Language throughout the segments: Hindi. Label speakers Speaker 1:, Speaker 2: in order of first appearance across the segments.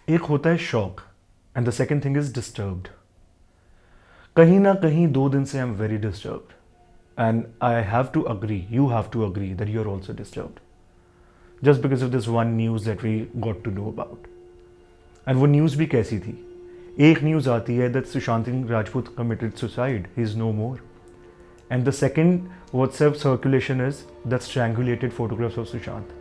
Speaker 1: एक होता है shock and the second thing is disturbed. कहीं ना कहीं 2 दिन से I am very disturbed and I have to agree, you have to agree that you are also disturbed just because of this one news that we got to know about. And वो न्यूज़ भी कैसी थी. एक न्यूज़ आती है that Sushant Singh Rajput committed suicide, he is no more. And the second WhatsApp circulation is that strangulated photographs of Sushant.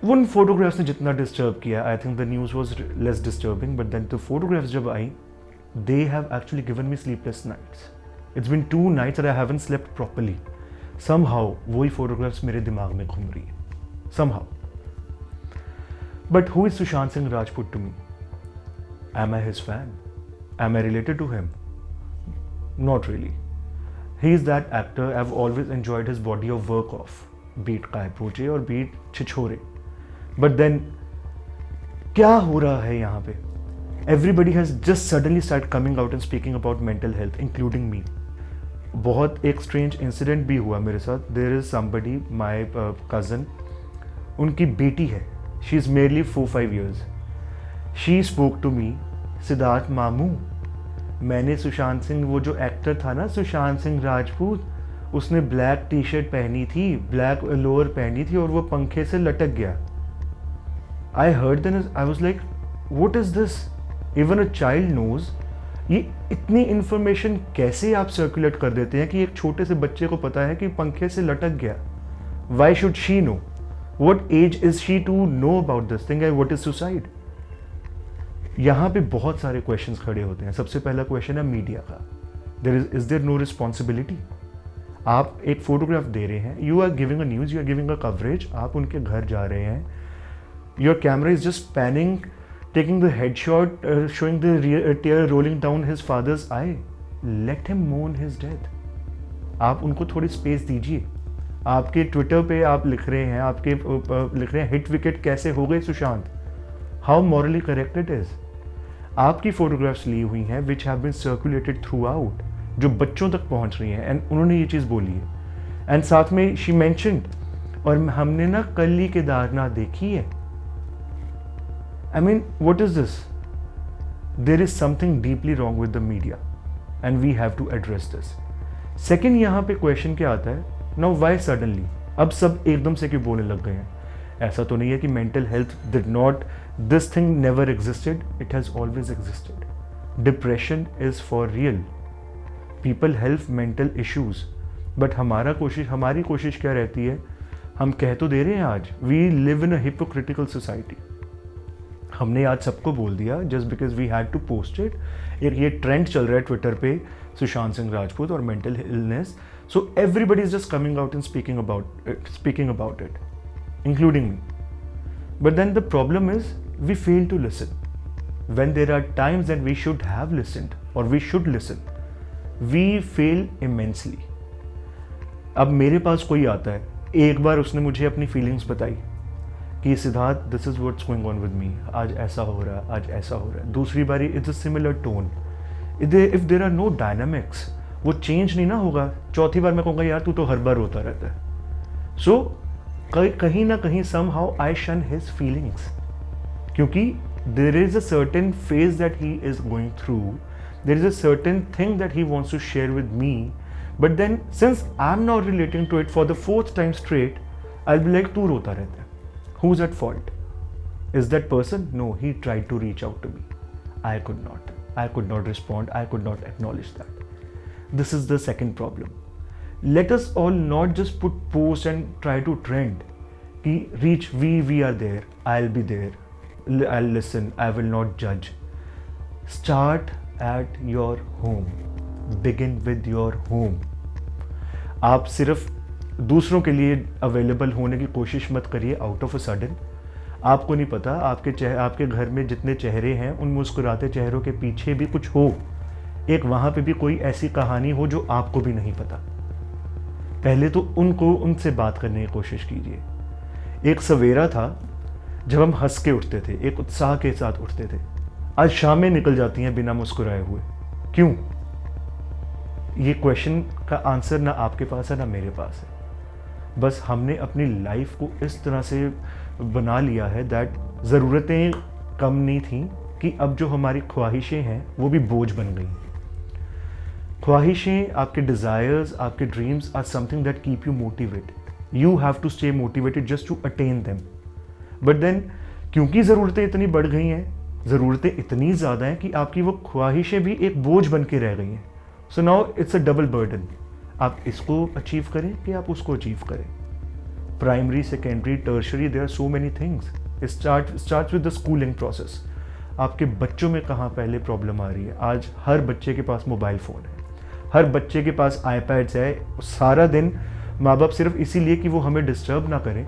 Speaker 1: उन फोटोग्राफ्स ने जितना डिस्टर्ब किया, I think the news was less disturbing, but then the photographs जब I, they have actually given me sleepless nights. It's been 2 nights that I haven't slept properly. Somehow वही फोटोग्राफ्स मेरे दिमाग में घूम रही है. Somehow. But who is Sushant Singh Rajput to me? Am I his fan? Am I related to him? Not really. He is that actor I've always enjoyed his body of work of. Beat Kai Poche और beat Chichore. But then क्या हो रहा है यहाँ पे? Everybody has just suddenly started coming out and speaking about mental health, including me. बहुत एक स्ट्रेंज इंसिडेंट भी हुआ मेरे साथ. There is somebody, my cousin, उनकी बेटी है, she is merely 4-5 years. She spoke to me, Siddharth मामू, मैंने सुशांत सिंह, वो जो एक्टर था ना सुशांत सिंह राजपूत, उसने ब्लैक टी शर्ट पहनी थी, ब्लैक लोअर पहनी थी और वो पंखे से लटक गया. I heard then I was like what is this. Even a child knows. ये इतनी इन्फॉर्मेशन कैसे आप सर्कुलेट कर देते हैं कि एक छोटे से बच्चे को पता है कि पंखे से लटक गया. Why should she know? What age is she to know about this thing and what is suicide? यहाँ पे बहुत सारे क्वेश्चंस खड़े होते हैं. सबसे पहला क्वेश्चन है मीडिया का. Is there no responsibility? आप एक फोटोग्राफ दे रहे हैं, you are giving a news, you are giving a coverage, आप उनके घर जा रहे हैं, your camera is just panning, taking the headshot, showing the tear rolling down his father's eye. Let him mourn his death. आप उनको थोड़ी स्पेस दीजिए. आपके ट्विटर पे आप लिख रहे हैं, लिख रहे हैं हिट विकेट कैसे हो गए Sushant. How morally correct it is. आपकी फोटोग्राफ्स ली हुई हैं which have been circulated throughout, जो बच्चों तक पहुंच रही हैं, एंड उन्होंने ये चीज़ बोली है. एंड साथ में शी मैंशनड, और हमने ना कल केदारनाथ देखी है. I mean, what is this? There is something deeply wrong with the media and we have to address this. Second, यहाँ पे क्वेश्चन क्या आता है, now why suddenly? अब सब एकदम से क्यों बोलने लग गए हैं? ऐसा तो नहीं है कि mental health did not, this thing never existed, it has always existed. Depression is for real. People have mental issues. But हमारी कोशिश क्या रहती है? हम कह तो दे रहे हैं आज, we live in a hypocritical society. हमने आज सबको बोल दिया just because we had to post it. एक ये ट्रेंड चल रहा है ट्विटर पे, सुशांत सिंह राजपूत और mental illness. So everybody is just coming out and speaking about it, including me. But then the problem is we fail to listen. When there are times that we should have listened or we should listen, we fail immensely. अब मेरे पास कोई आता है, एक बार उसने मुझे अपनी फीलिंग्स बताई कि Siddharth this is what's going on with me, आज ऐसा हो रहा है, आज ऐसा हो रहा है. दूसरी बारी it's a similar tone. If there are no dynamics, वो चेंज नहीं ना होगा. चौथी बार मैं कहूँगा यार तू तो हर बार रोता रहता है. सो कहीं ना कहीं somehow I shun his feelings, क्योंकि there is a certain phase that he is going through, there is a certain thing that he wants to share with me. But then since I am not relating to it for the 4th time straight, I will be like तू रोता रहता है. Who's at fault? Is that person? No, he tried to reach out to me. I could not. I could not respond. I could not acknowledge that. This is the second problem. Let us all not just put posts and try to trend. Reach, we are there. I'll be there. I'll listen. I will not judge. Start at your home. Begin with your home. आप सिर्फ दूसरों के लिए अवेलेबल होने की कोशिश मत करिए आउट ऑफ अ सडन. आपको नहीं पता आपके घर में जितने चेहरे हैं, उन मुस्कुराते चेहरों के पीछे भी कुछ हो. एक वहाँ पे भी कोई ऐसी कहानी हो जो आपको भी नहीं पता. पहले तो उनसे बात करने की कोशिश कीजिए. एक सवेरा था जब हम हंस के उठते थे, एक उत्साह के साथ उठते थे. आज शामें निकल जाती हैं बिना मुस्कुराए हुए. क्यों? ये क्वेश्चन का आंसर ना आपके पास है ना मेरे पास है. बस हमने अपनी लाइफ को इस तरह से बना लिया है दैट ज़रूरतें कम नहीं थी कि अब जो हमारी ख्वाहिशें हैं वो भी बोझ बन गई। ख्वाहिशें, आपके डिज़ायर्स, आपके dreams are something that keep you motivated. You have to stay motivated just to attain them. But then क्योंकि ज़रूरतें इतनी बढ़ गई हैं, ज़रूरतें इतनी ज़्यादा हैं कि आपकी वो ख्वाहिशें भी एक बोझ बन के रह गई हैं। So now it's a double burden. आप इसको अचीव करें कि आप उसको अचीव करें। Primary, secondary, tertiary, there are so many things. Starts with the schooling process. आपके बच्चों में कहाँ पहले प्रॉब्लम आ रही है? आज हर बच्चे के पास मोबाइल फ़ोन है, हर बच्चे के पास आईपैड्स है। सारा दिन माँ बाप सिर्फ इसीलिए कि वो हमें डिस्टर्ब ना करें,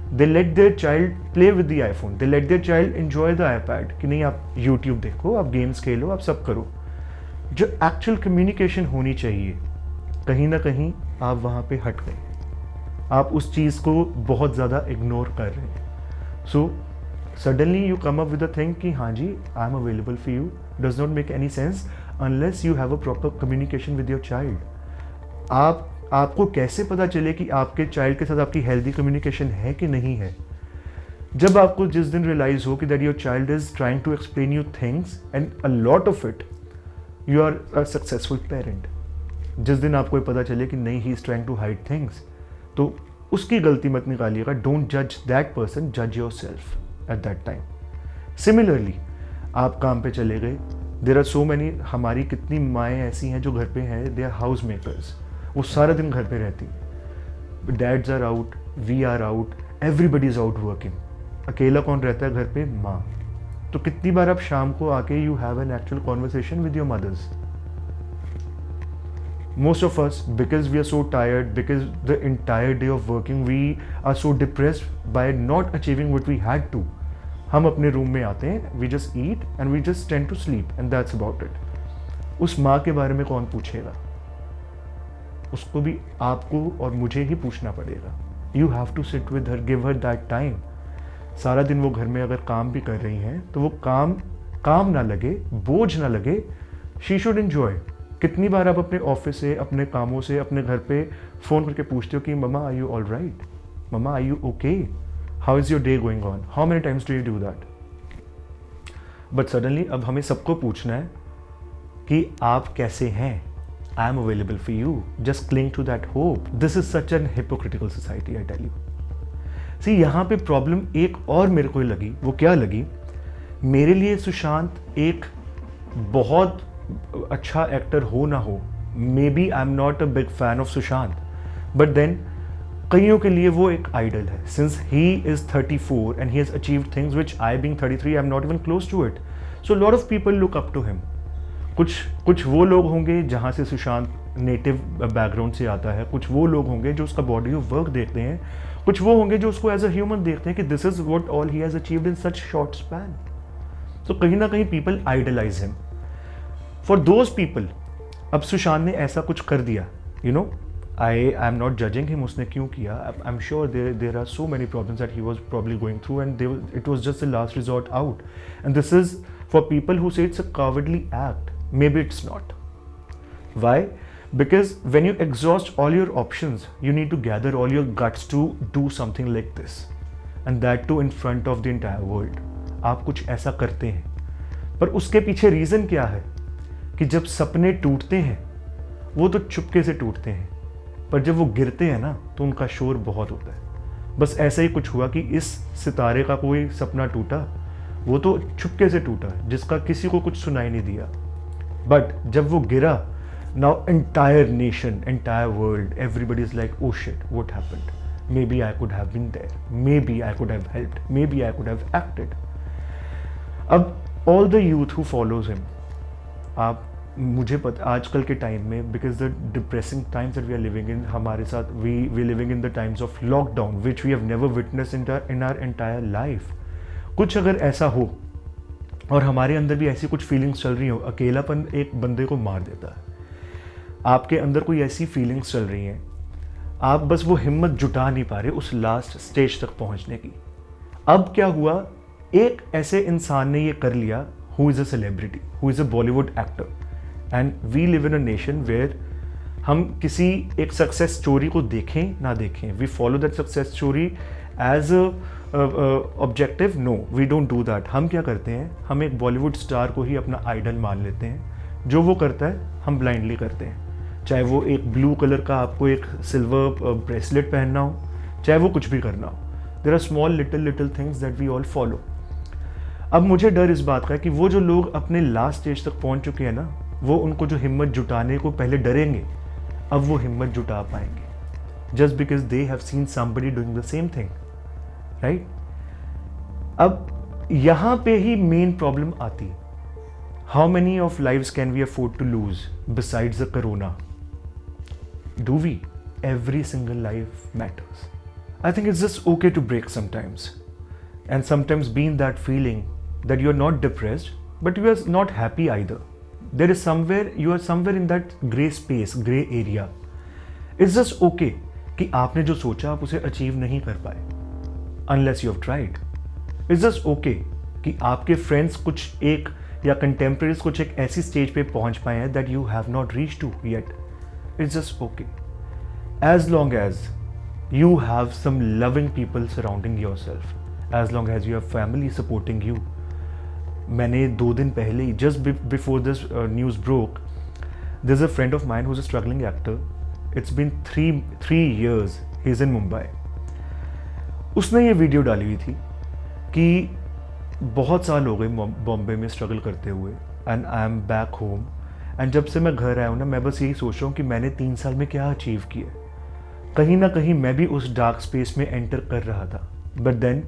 Speaker 1: they let their child play with the iPhone, they let their child enjoy the iPad, कि नहीं आप यूट्यूब देखो, आप गेम्स खेलो, आप सब करो। जो एक्चुअल कम्युनिकेशन होनी चाहिए, कहीं ना कहीं आप वहाँ पे हट गए। आप उस चीज़ को बहुत ज़्यादा इग्नोर कर रहे हैं। So suddenly you come up with a thing कि हाँ जी, I am available for you, does not make any sense unless you have a proper communication with your child. आपको कैसे पता चले कि आपके चाइल्ड के साथ आपकी हेल्दी कम्युनिकेशन है कि नहीं है? जब आपको जिस दिन रियलाइज हो कि that your child is trying to explain you things and a lot of it, you are a successful parent. जिस दिन आपको पता चले कि नहीं, he is trying to hide things, तो उसकी गलती मत निकालिएगा। डोंट जज दैट पर्सन, जज your self at that time. Similarly, आप काम पे चले गए, देर आर सो मैनी, हमारी कितनी माएँ ऐसी हैं जो घर पे हैं, दे आर हाउस मेकर्स, वो सारा दिन घर पे रहती हैं। Dads are out, we are out, everybody is out working. अकेला कौन रहता है घर पे? माँ। तो कितनी बार आप शाम को आके you have an actual conversation with your mothers? Most of us, because we are so tired, because the entire day of working, we are so depressed by not achieving what we had to. हम अपने रूम में आते हैं, we just eat and we just tend to sleep and that's about it. उस माँ के बारे में कौन पूछेगा? उसको भी आपको और मुझे ही पूछना पड़ेगा। You have to sit with her, give her that time. सारा दिन वो घर में अगर काम भी कर रही हैं तो वो काम ना लगे, बोझ ना लगे, she should enjoy. कितनी बार आप अपने ऑफिस से, अपने कामों से, अपने घर पे फ़ोन करके पूछते हो कि mama are you all right, mama are you okay, how is your day going on, how many times do you do that? But suddenly अब हमें सबको पूछना है कि आप कैसे हैं, I am available for you, just cling to that hope. This is such an hypocritical society, I tell you. See, यहाँ पे प्रॉब्लम एक और मेरे को लगी। वो क्या लगी? मेरे लिए सुशांत एक बहुत अच्छा एक्टर हो ना हो, maybe I am not a big fan of Sushant, but then कईयों के लिए वो एक आइडल है। Since he is 34 and he has achieved things which I being 33 I am not even close to it, so lot of people look up to him. कुछ वो लोग होंगे जहाँ से सुशांत नेटिव बैकग्राउंड से आता है, कुछ वो लोग होंगे जो उसका बॉडी ऑफ वर्क देखते हैं, कुछ वो होंगे जो उसको एज अ ह्यूमन देखते हैं कि this is what all he has achieved in such short span. तो कहीं ना कहीं people idolize him. For those people, अब सुशांत ने ऐसा कुछ कर दिया, you know, I am not judging him, उसने क्यों किया। I am sure there are so many problems that he was probably going through and it was just the last resort out, and this is for people who से it's a cowardly act. Maybe it's not. Why? Because when you exhaust all your options, you need to gather all your guts to do something like this, and that too in front of the entire world. आप कुछ ऐसा करते हैं, पर उसके पीछे रीज़न क्या है कि जब सपने टूटते हैं वो तो चुपके से टूटते हैं, पर जब वो गिरते हैं ना तो उनका शोर बहुत होता है। बस ऐसा ही कुछ हुआ कि इस सितारे का कोई सपना टूटा, वो तो चुपके से टूटा, जिसका किसी को कुछ सुनाई नहीं दिया। बट जब वो गिरा, now entire nation, entire world, everybody is like, oh shit, what happened, maybe I could have been there, maybe I could have helped, maybe I could have acted. अब all the youth who follows him, आप, मुझे पता आजकल के टाइम में, because the depressing times that we are living in, हमारे साथ we living in the times of lockdown which we have never witness in our entire life. कुछ अगर ऐसा हो और हमारे अंदर भी ऐसी कुछ फीलिंग्स चल रही हो, अकेलापन एक बंदे को मार देता है। आपके अंदर कोई ऐसी फीलिंग्स चल रही हैं, आप बस वो हिम्मत जुटा नहीं पा रहे उस लास्ट स्टेज तक पहुंचने की। अब क्या हुआ, एक ऐसे इंसान ने ये कर लिया, who is a celebrity, who is a Bollywood actor, and we live in a nation where हम किसी एक सक्सेस स्टोरी को देखें ना देखें, we follow that success story as objective, no we don't do that. हम क्या करते हैं, हम एक बॉलीवुड स्टार को ही अपना आइडल मान लेते हैं, जो वो करता है हम ब्लाइंडली करते हैं, चाहे वो एक ब्लू कलर का आपको एक सिल्वर ब्रेसलेट पहनना हो, चाहे वो कुछ भी करना हो। There are small little things that we all follow. अब मुझे डर इस बात का है कि वो जो लोग अपने लास्ट स्टेज तक पहुंच चुके हैं ना, वो उनको जो हिम्मत जुटाने को पहले डरेंगे, अब वो हिम्मत जुटा पाएंगे, just because they have seen somebody doing the same thing, right. अब यहां पे ही मेन प्रॉब्लम आती है। How many of lives can we afford to lose besides the corona? Do we? Every single life matters. I think it's just okay to break sometimes, and sometimes be in that feeling that you are not depressed, but you are not happy either. There is somewhere, you are somewhere in that gray space, gray area. It's just okay कि आपने जो सोचा आप उसे अचीव नहीं कर पाए, unless you have tried. It's just okay कि आपके फ्रेंड्स कुछ एक या कंटेम्प्रेरीज कुछ एक ऐसी स्टेज पे पहुंच पाए हैं that you have not reached to yet. It's just okay. As long as you have some loving people surrounding yourself, as long as you have family supporting you. मैंने 2 दिन पहले ही, just before this news broke, there's a friend of mine who's a struggling actor. It's been three years he's in Mumbai. उसने ये वीडियो डाली हुई थी कि बहुत साल हो गए बॉम्बे में स्ट्रगल करते हुए, and I am back home, and जब से मैं घर आया हूँ ना, मैं बस यही सोच रहा हूँ कि मैंने 3 साल में क्या अचीव किया। कहीं ना कहीं मैं भी उस डार्क स्पेस में एंटर कर रहा था, but then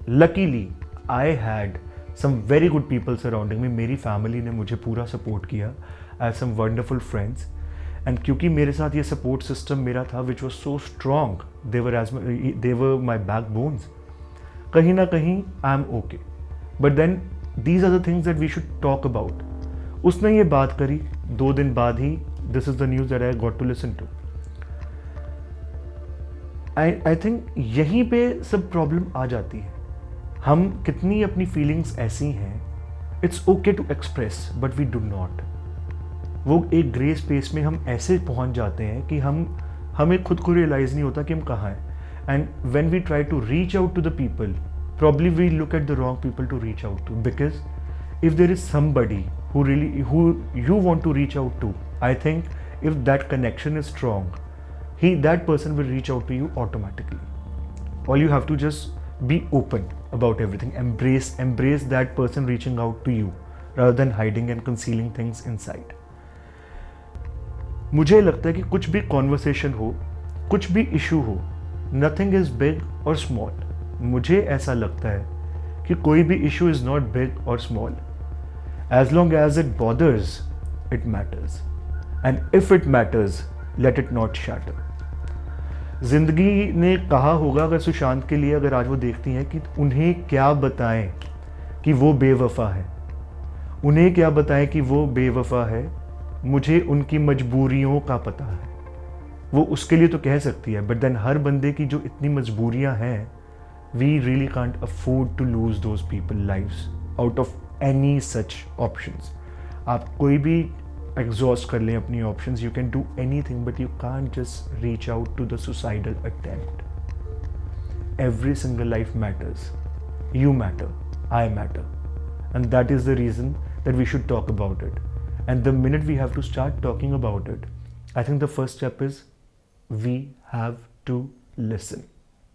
Speaker 1: luckily I had some very good people surrounding me. मेरी फैमिली ने मुझे पूरा सपोर्ट किया। I have some wonderful friends, and क्योंकि मेरे साथ ये सपोर्ट सिस्टम मेरा था which was so strong, they were my backbones, कहीं ना कहीं I am okay. But then these are the things that we should talk about. उसने ये बात करी 2 दिन बाद ही, this is the news that I got to listen to. I think यहीं पे सब प्रॉब्लम आ जाती है। हम कितनी अपनी फीलिंग्स ऐसी हैं, it's okay to express but we do not. वो एक ग्रे स्पेस में हम ऐसे पहुंच जाते हैं कि हमें खुद को रियलाइज़ नहीं होता कि हम कहाँ हैं। And when we try to reach out to the people, probably we look at the wrong people to reach out to, because if there is somebody who you want to reach out to, I think if that connection is strong, that person will reach out to you automatically. All you have to just be open about everything, embrace that person reaching out to you rather than hiding and concealing things inside. मुझे लगता है कि कुछ भी कॉन्वर्सेशन हो, कुछ भी इशू हो, नथिंग इज बिग और स्मॉल। मुझे ऐसा लगता है कि कोई भी इशू इज नॉट बिग और small, as long as it bothers it matters, and if it matters let it not shatter. जिंदगी ने कहा होगा अगर सुशांत के लिए, अगर आज वो देखती हैं कि उन्हें क्या बताएं कि वो बेवफा है, उन्हें क्या बताएं कि वो बेवफा है, मुझे उनकी मजबूरियों का पता है। वो उसके लिए तो कह सकती है, बट देन हर बंदे की जो इतनी मजबूरियां हैं, we really can't afford to lose those people lives out of any such options. आप कोई भी एग्जॉस्ट कर लें अपनी options, you can do anything, but you can't just reach out to the suicidal attempt. Every single life matters, you matter, I matter, and that is the reason that we should talk about it. And the minute we have to start talking about it, I think the first step is we have to listen.